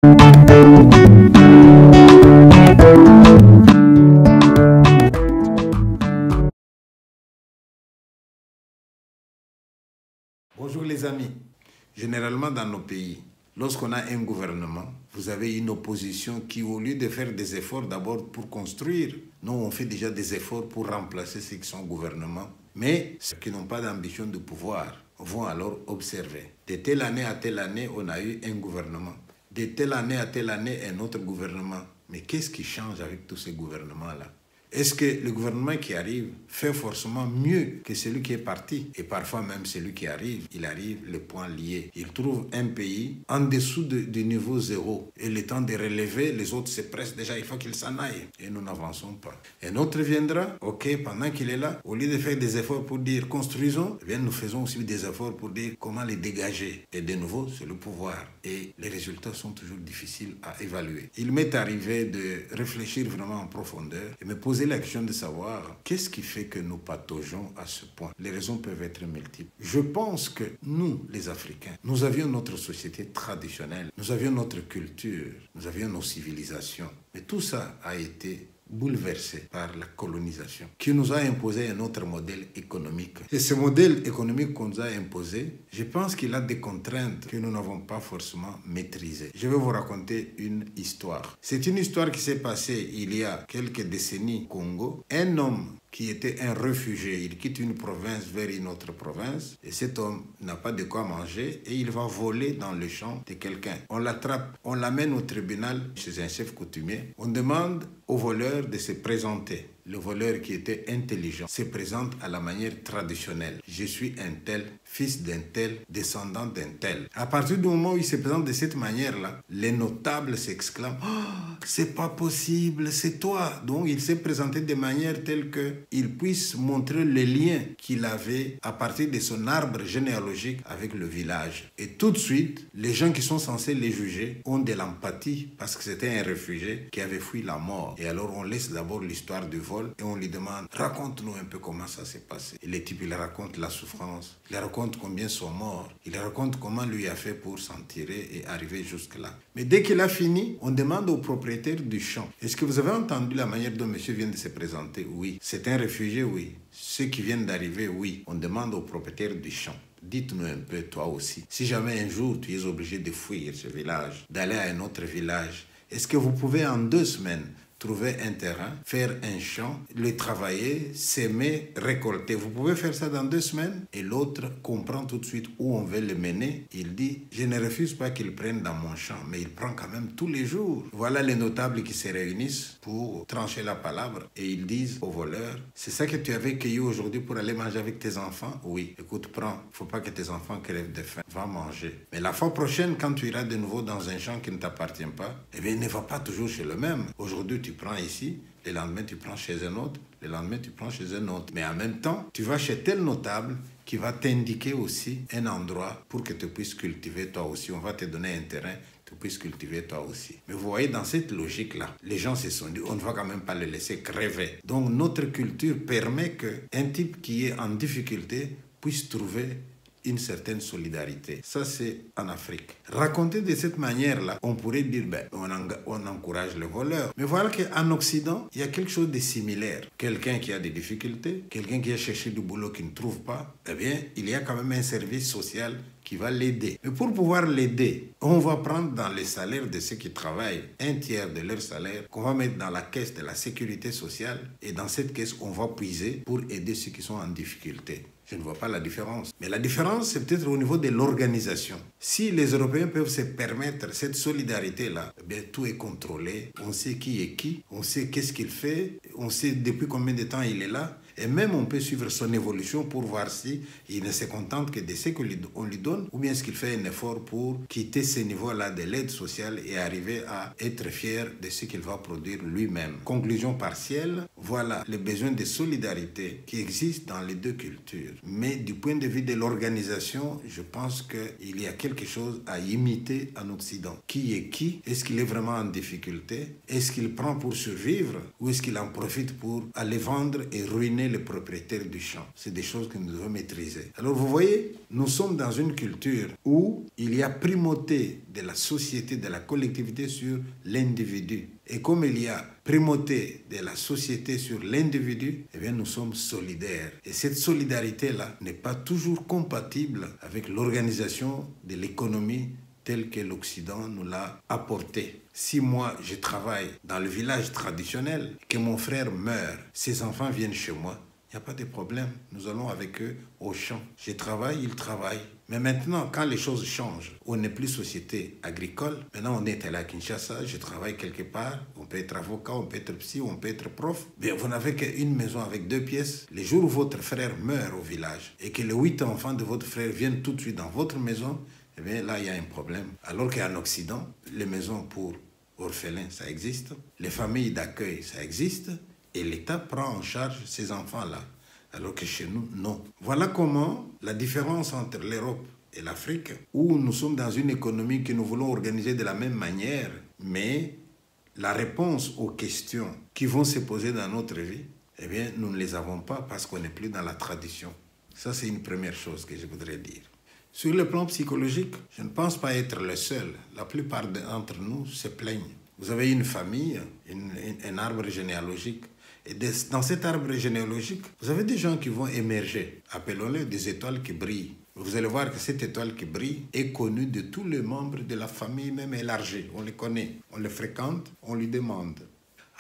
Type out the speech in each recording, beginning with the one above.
Bonjour les amis. Généralement dans nos pays, lorsqu'on a un gouvernement, vous avez une opposition qui, au lieu de faire des efforts d'abord pour construire, nous on fait déjà des efforts pour remplacer ceux qui sont au gouvernement. Mais ceux qui n'ont pas d'ambition de pouvoir vont alors observer. De telle année à telle année, on a eu un gouvernement. De telle année à telle année, un autre gouvernement. Mais qu'est-ce qui change avec tous ces gouvernements-là? Est-ce que le gouvernement qui arrive fait forcément mieux que celui qui est parti? Et parfois même celui qui arrive, il arrive les poings liés. Il trouve un pays en dessous du niveau zéro. Et le temps de relever, les autres se pressent déjà, il faut qu'ils s'en aillent. Et nous n'avançons pas. Un autre viendra, ok, pendant qu'il est là, au lieu de faire des efforts pour dire construisons, eh bien nous faisons aussi des efforts pour dire comment les dégager. Et de nouveau, c'est le pouvoir. Et les résultats sont toujours difficiles à évaluer. Il m'est arrivé de réfléchir vraiment en profondeur et me poser la question de savoir qu'est-ce qui fait que nous pataugeons à ce point. Les raisons peuvent être multiples. Je pense que nous, les Africains, nous avions notre société traditionnelle, nous avions notre culture, nous avions nos civilisations. Mais tout ça a été bouleversé par la colonisation, qui nous a imposé un autre modèle économique. Et ce modèle économique qu'on nous a imposé, je pense qu'il a des contraintes que nous n'avons pas forcément maîtrisées. Je vais vous raconter une histoire. C'est une histoire qui s'est passée il y a quelques décennies au Congo. Un homme qui était un réfugié, il quitte une province vers une autre province, et cet homme n'a pas de quoi manger, et il va voler dans le champ de quelqu'un. On l'attrape, on l'amène au tribunal chez un chef coutumier, on demande au voleur de se présenter. Le voleur qui était intelligent se présente à la manière traditionnelle. Je suis un tel, fils d'un tel, descendant d'un tel. À partir du moment où il se présente de cette manière-là, les notables s'exclament « Oh, c'est pas possible, c'est toi !» Donc il s'est présenté de manière telle qu'il puisse montrer le lien qu'il avait à partir de son arbre généalogique avec le village. Et tout de suite, les gens qui sont censés les juger ont de l'empathie parce que c'était un réfugié qui avait fui la mort. Et alors on laisse d'abord l'histoire du vol et on lui demande « Raconte-nous un peu comment ça s'est passé ». Et le type, il raconte la souffrance, il raconte combien sont morts, il raconte comment lui a fait pour s'en tirer et arriver jusque-là. Mais dès qu'il a fini, on demande au propriétaire du champ « Est-ce que vous avez entendu la manière dont monsieur vient de se présenter ?» « Oui. » « C'est un réfugié ?» « Oui. » « Ceux qui viennent d'arriver ?» « Oui. » On demande au propriétaire du champ. Dites-nous un peu, toi aussi, si jamais un jour tu es obligé de fuir ce village, d'aller à un autre village, est-ce que vous pouvez en 2 semaines trouver un terrain, faire un champ, le travailler, s'aimer, récolter. Vous pouvez faire ça dans 2 semaines. Et l'autre comprend tout de suite où on veut le mener. Il dit, je ne refuse pas qu'il prenne dans mon champ, mais il prend quand même tous les jours. Voilà les notables qui se réunissent pour trancher la palabre. Et ils disent au voleur, c'est ça que tu avais cueilli aujourd'hui pour aller manger avec tes enfants? Oui, écoute, prends. Il ne faut pas que tes enfants crèvent de faim. Va manger. Mais la fois prochaine, quand tu iras de nouveau dans un champ qui ne t'appartient pas, eh bien, ne va pas toujours chez le même. Aujourd'hui, tu prends ici, le lendemain tu prends chez un autre, le lendemain tu prends chez un autre. Mais en même temps, tu vas chez tel notable qui va t'indiquer aussi un endroit pour que tu puisses cultiver toi aussi. On va te donner un terrain, tu puisses cultiver toi aussi. Mais vous voyez, dans cette logique-là, les gens se sont dit, on ne va quand même pas le laisser crever. Donc notre culture permet qu'un type qui est en difficulté puisse trouver une certaine solidarité. Ça, c'est en Afrique. Raconter de cette manière-là, on pourrait dire, ben, on encourage le voleur. Mais voilà qu'en Occident, il y a quelque chose de similaire. Quelqu'un qui a des difficultés, quelqu'un qui a cherché du boulot qui ne trouve pas, eh bien, il y a quand même un service social qui va l'aider. Mais pour pouvoir l'aider, on va prendre dans les salaires de ceux qui travaillent 1/3 de leur salaire qu'on va mettre dans la caisse de la sécurité sociale et dans cette caisse, on va puiser pour aider ceux qui sont en difficulté. Je ne vois pas la différence. Mais la différence, c'est peut-être au niveau de l'organisation. Si les Européens peuvent se permettre cette solidarité-là, eh bien, tout est contrôlé. On sait qui est qui, on sait qu'est-ce qu'il fait, on sait depuis combien de temps il est là. Et même on peut suivre son évolution pour voir si il ne se contente que de ce qu'on lui donne ou bien est-ce qu'il fait un effort pour quitter ce niveau-là de l'aide sociale et arriver à être fier de ce qu'il va produire lui-même. Conclusion partielle, voilà les besoins de solidarité qui existent dans les deux cultures. Mais du point de vue de l'organisation, je pense qu'il y a quelque chose à imiter en Occident. Qui est qui? Est-ce qu'il est vraiment en difficulté? Est-ce qu'il prend pour survivre ou est-ce qu'il en profite pour aller vendre et ruiner le propriétaire du champ. C'est des choses que nous devons maîtriser. Alors vous voyez, nous sommes dans une culture où il y a primauté de la société, de la collectivité sur l'individu. Et comme il y a primauté de la société sur l'individu, eh bien nous sommes solidaires. Et cette solidarité-là n'est pas toujours compatible avec l'organisation de l'économie telle que l'Occident nous l'a apportée. Si moi, je travaille dans le village traditionnel, que mon frère meurt, ses enfants viennent chez moi, il n'y a pas de problème. Nous allons avec eux au champ. Je travaille, ils travaillent. Mais maintenant, quand les choses changent, on n'est plus société agricole. Maintenant, on est à Kinshasa, je travaille quelque part. On peut être avocat, on peut être psy, on peut être prof. Bien, vous n'avez qu'une maison avec 2 pièces. Les jours où votre frère meurt au village et que les 8 enfants de votre frère viennent tout de suite dans votre maison, eh bien là, il y a un problème. Alors qu'en Occident, les maisons pour orphelins, ça existe. Les familles d'accueil, ça existe. Et l'État prend en charge ces enfants-là. Alors que chez nous, non. Voilà comment la différence entre l'Europe et l'Afrique, où nous sommes dans une économie que nous voulons organiser de la même manière, mais la réponse aux questions qui vont se poser dans notre vie, eh bien, nous ne les avons pas parce qu'on n'est plus dans la tradition. Ça, c'est une première chose que je voudrais dire. Sur le plan psychologique, je ne pense pas être le seul. La plupart d'entre nous se plaignent. Vous avez une famille, un arbre généalogique. Et dans cet arbre généalogique, vous avez des gens qui vont émerger. Appelons-les des étoiles qui brillent. Vous allez voir que cette étoile qui brille est connue de tous les membres de la famille, même élargie. On les connaît, on les fréquente, on lui demande.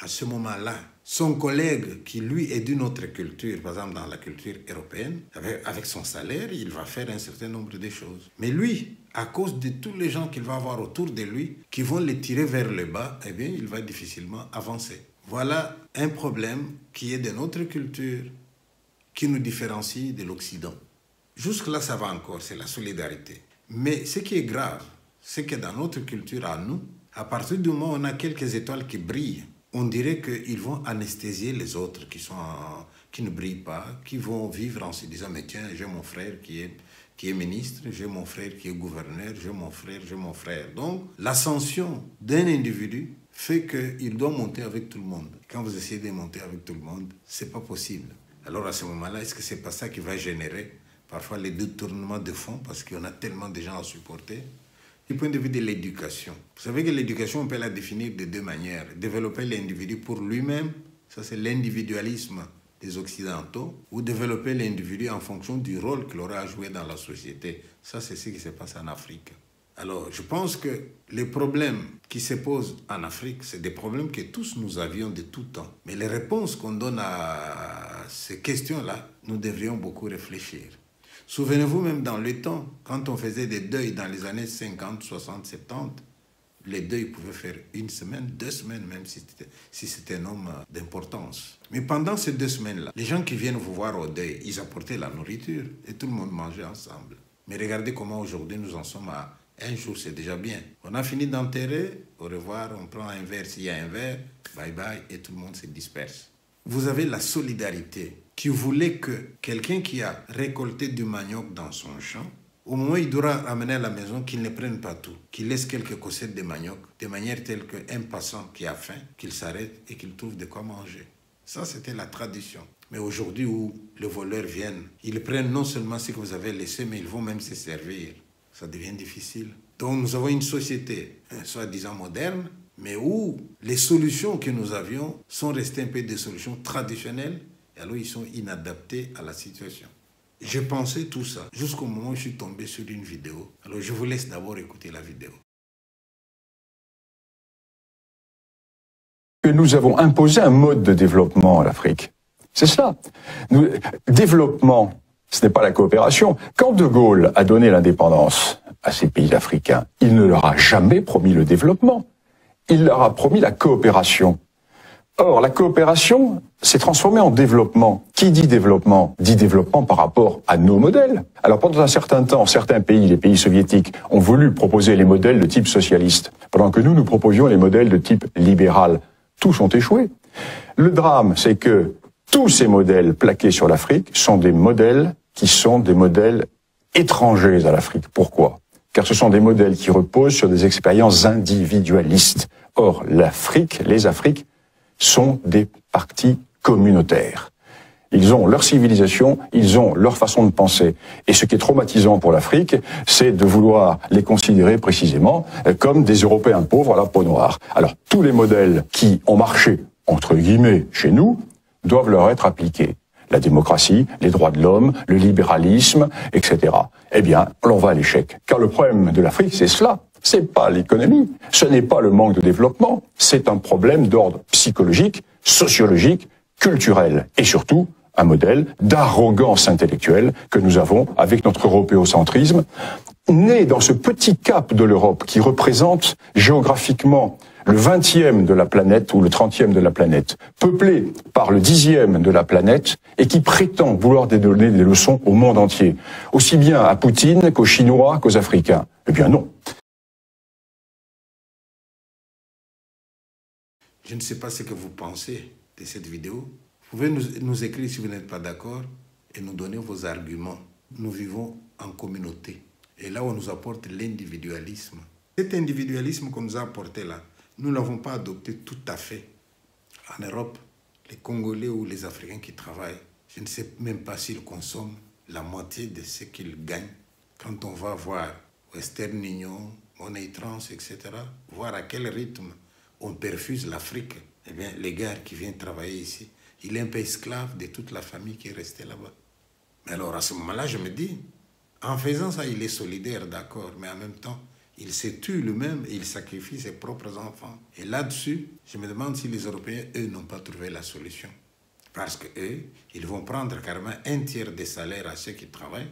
À ce moment-là, son collègue qui, lui, est d'une autre culture, par exemple dans la culture européenne, avec son salaire, il va faire un certain nombre de choses. Mais lui, à cause de tous les gens qu'il va avoir autour de lui, qui vont le tirer vers le bas, eh bien, il va difficilement avancer. Voilà un problème qui est de notre culture, qui nous différencie de l'Occident. Jusque-là, ça va encore, c'est la solidarité. Mais ce qui est grave, c'est que dans notre culture à nous, à partir du moment où on a quelques étoiles qui brillent, on dirait qu'ils vont anesthésier les autres qui ne brillent pas, qui vont vivre en se disant « Mais tiens, j'ai mon frère qui est ministre, j'ai mon frère qui est gouverneur, j'ai mon frère. » Donc, l'ascension d'un individu fait qu'il doit monter avec tout le monde. Quand vous essayez de monter avec tout le monde, ce n'est pas possible. Alors à ce moment-là, est-ce que ce n'est pas ça qui va générer parfois les détournements de fonds parce qu'on a tellement de gens à supporter? Du point de vue de l'éducation, vous savez que l'éducation, on peut la définir de 2 manières. Développer l'individu pour lui-même, ça c'est l'individualisme des Occidentaux, ou développer l'individu en fonction du rôle qu'il aura à jouer dans la société. Ça c'est ce qui se passe en Afrique. Alors, je pense que les problèmes qui se posent en Afrique, c'est des problèmes que tous nous avions de tout temps. Mais les réponses qu'on donne à ces questions-là, nous devrions beaucoup réfléchir. Souvenez-vous même dans le temps, quand on faisait des deuils dans les années 50, 60, 70, les deuils pouvaient faire 1 semaine, 2 semaines, même si c'était un homme d'importance. Mais pendant ces 2 semaines-là, les gens qui viennent vous voir au deuil, ils apportaient la nourriture et tout le monde mangeait ensemble. Mais regardez comment aujourd'hui nous en sommes à 1 jour, c'est déjà bien. On a fini d'enterrer, au revoir, on prend un verre s'il y a un verre, bye bye, et tout le monde se disperse. Vous avez la solidarité qui voulait que quelqu'un qui a récolté du manioc dans son champ, au moment où il doit ramener à la maison, qu'il ne prenne pas tout, qu'il laisse quelques cossettes de manioc, de manière telle qu'un passant qui a faim, qu'il s'arrête et qu'il trouve de quoi manger. Ça, c'était la tradition. Mais aujourd'hui où les voleurs viennent, ils prennent non seulement ce que vous avez laissé, mais ils vont même se servir. Ça devient difficile. Donc nous avons une société, soi-disant moderne, mais où les solutions que nous avions sont restées un peu des solutions traditionnelles, et alors ils sont inadaptés à la situation. J'ai pensé tout ça jusqu'au moment où je suis tombé sur une vidéo. Alors je vous laisse d'abord écouter la vidéo. Nous avons imposé un mode de développement à l'Afrique. C'est cela. Développement, ce n'est pas la coopération. Quand De Gaulle a donné l'indépendance à ces pays africains, il ne leur a jamais promis le développement. Il leur a promis la coopération. Or, la coopération s'est transformée en développement. Qui dit développement par rapport à nos modèles. Alors pendant un certain temps, certains pays, les pays soviétiques, ont voulu proposer les modèles de type socialiste, pendant que nous proposions les modèles de type libéral. Tous ont échoué. Le drame, c'est que tous ces modèles plaqués sur l'Afrique sont des modèles qui sont des modèles étrangers à l'Afrique. Pourquoi ? Car ce sont des modèles qui reposent sur des expériences individualistes. Or, l'Afrique, les Afriques, sont des partis communautaires. Ils ont leur civilisation, ils ont leur façon de penser. Et ce qui est traumatisant pour l'Afrique, c'est de vouloir les considérer précisément comme des Européens pauvres à la peau noire. Alors, tous les modèles qui ont marché, entre guillemets, chez nous, doivent leur être appliqués. La démocratie, les droits de l'homme, le libéralisme, etc. Eh bien, l'on va à l'échec. Car le problème de l'Afrique, c'est cela. C'est pas l'économie. Ce n'est pas le manque de développement. C'est un problème d'ordre psychologique, sociologique, culturel. Et surtout, un modèle d'arrogance intellectuelle que nous avons avec notre européocentrisme, né dans ce petit cap de l'Europe qui représente géographiquement le 20e de la planète ou le 30e de la planète, peuplé par le 10e de la planète et qui prétend vouloir donner des leçons au monde entier, aussi bien à Poutine qu'aux Chinois qu'aux Africains. Eh bien non. Je ne sais pas ce que vous pensez de cette vidéo. Vous pouvez nous écrire si vous n'êtes pas d'accord et nous donner vos arguments. Nous vivons en communauté. Et là, on nous apporte l'individualisme. Cet individualisme qu'on nous a apporté là, nous ne l'avons pas adopté tout à fait. En Europe, les Congolais ou les Africains qui travaillent, je ne sais même pas s'ils consomment la moitié de ce qu'ils gagnent. Quand on va voir Western Union, Money Trans, etc., voir à quel rythme on perfuse l'Afrique, eh bien, les gars qui viennent travailler ici, il est un peu esclave de toute la famille qui est restée là-bas. Mais alors, à ce moment-là, je me dis, en faisant ça, il est solidaire, d'accord, mais en même temps, il se tue lui-même et il sacrifie ses propres enfants. Et là-dessus, je me demande si les Européens, eux, n'ont pas trouvé la solution. Parce qu'eux, ils vont prendre carrément un tiers des salaires à ceux qui travaillent.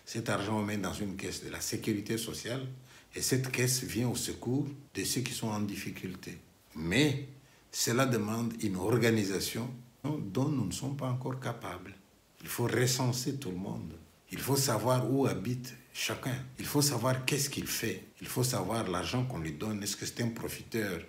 Cet argent, on met dans une caisse de la sécurité sociale et cette caisse vient au secours de ceux qui sont en difficulté. Mais cela demande une organisation dont nous ne sommes pas encore capables. Il faut recenser tout le monde. Il faut savoir où habite chacun. Il faut savoir qu'est-ce qu'il fait. Il faut savoir l'argent qu'on lui donne. Est-ce que c'est un profiteur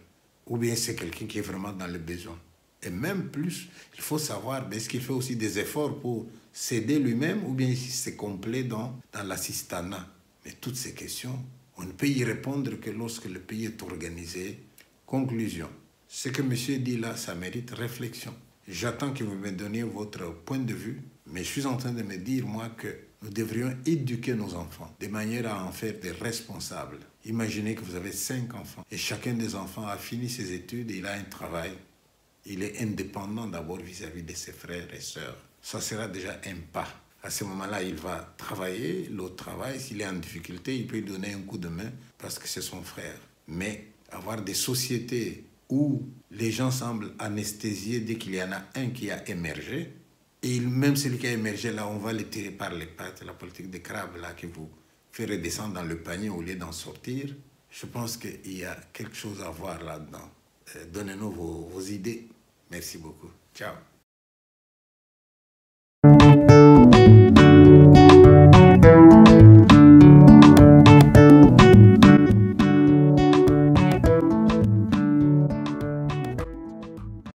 ou bien c'est quelqu'un qui est vraiment dans le besoin. Et même plus, il faut savoir est-ce qu'il fait aussi des efforts pour s'aider lui-même ou bien si c'est complet dans l'assistanat. Mais toutes ces questions, on ne peut y répondre que lorsque le pays est organisé. Conclusion. Ce que monsieur dit là, ça mérite réflexion. J'attends que vous me donniez votre point de vue, mais je suis en train de me dire, moi, que nous devrions éduquer nos enfants de manière à en faire des responsables. Imaginez que vous avez 5 enfants et chacun des enfants a fini ses études et il a un travail. Il est indépendant d'abord vis-à-vis de ses frères et sœurs. Ça sera déjà un pas. À ce moment-là, il va travailler, l'autre travaille. S'il est en difficulté, il peut lui donner un coup de main parce que c'est son frère. Mais avoir des sociétés où les gens semblent anesthésiés dès qu'il y en a un qui a émergé, et même celui qui a émergé, là, on va le tirer par les pattes, la politique des crabes, là, qui vous fait redescendre dans le panier au lieu d'en sortir. Je pense qu'il y a quelque chose à voir là-dedans. Donnez-nous vos idées. Merci beaucoup. Ciao.